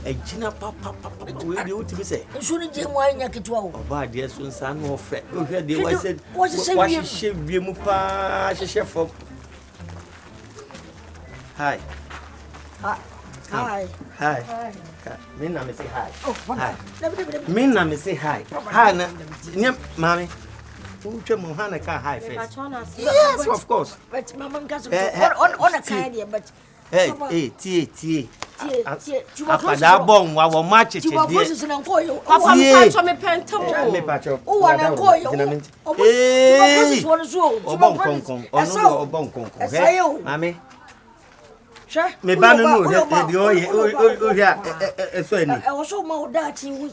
Ejina papa we dey oti be say nso ni je mo anya ketwa o oba de so nsan no ofe o hwe de wa said wa hye bie mu pa hye fo hi me na me say hi me na me say hi hi na nyam mami utwe mo ha na ka hi first yes of course but mama nkaso on a kind but hey tie apada bon wa wo ma cheche die papa mpacho me pentam me pacho o wa na ko yo eh obon konkon onu obon konkon mami me ba no de o ya so ani e wo so ma o da ti hu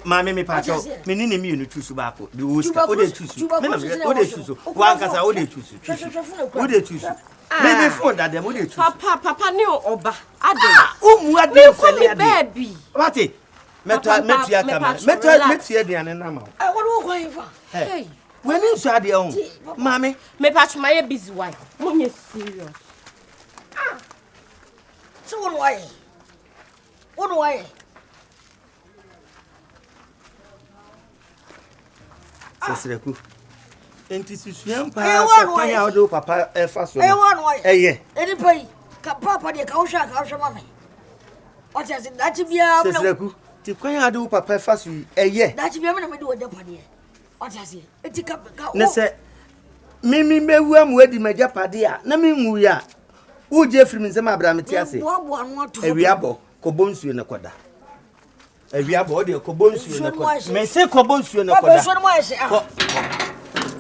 mami me pacho me ni mi unu tusu ba ko de o ska o de tusu me na o de tusu wa nkasa o de tusu o de tusu maybe phone that them dey choose papa ni oba ade umu ade fele baby what metu ya camera metu ya diane na ma I want to go in for hey when you so ade on mami me patch my busy why mo nye serious so why Sesreku enti susuan pa se pan ya odo papa fa so eye eni pai ka papa de ka wo mama o ti ase dati bia Sesreku ti kwan ya odo papa fa so eye dati bia me na me de oja pade o ti ase eti ka ne se mimi mewu amwadi maja pade a na me nwu ya wo je firi nsem abram ti ase ewiabo kobonsuo ne koda ewiabo o de kobonsuo ne koda me se kobonsuo ne koda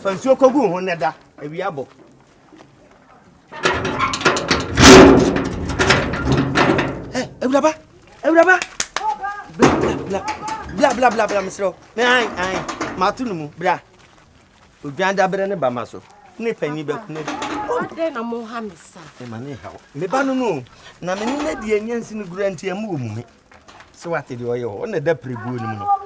fansuo kogu ho ne da ewiabo ewraba bla misro me ai matunu mu bra odwanda bre ne ba maso ne pani be ku ne ade na mo ha misa e mane hawo me ba no na me ne die nyansi ne guranti am wo mu se wate de oye ho ne da prebu ni mu no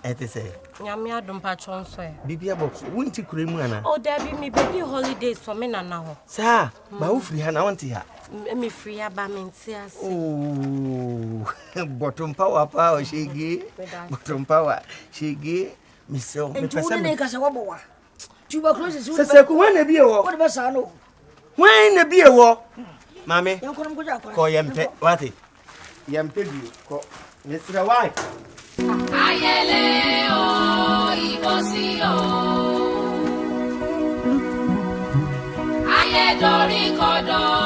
ete say nyame adom pa chonso e bibia box wonti kure mu ana o da bi me baby holidays for me na ho sa ba wo free ha na wonti ha me free aba me nti ase bottom power power shege bottom power shege miso me pesa me ka se wo bo wa tuberculosis se ku wan na bi e wo wo be sa no wan na bi e wo mami yankonom ko ja kwa ko yempe wate yempe bi ko nesira wai ayele o ibosi o aye dori kodo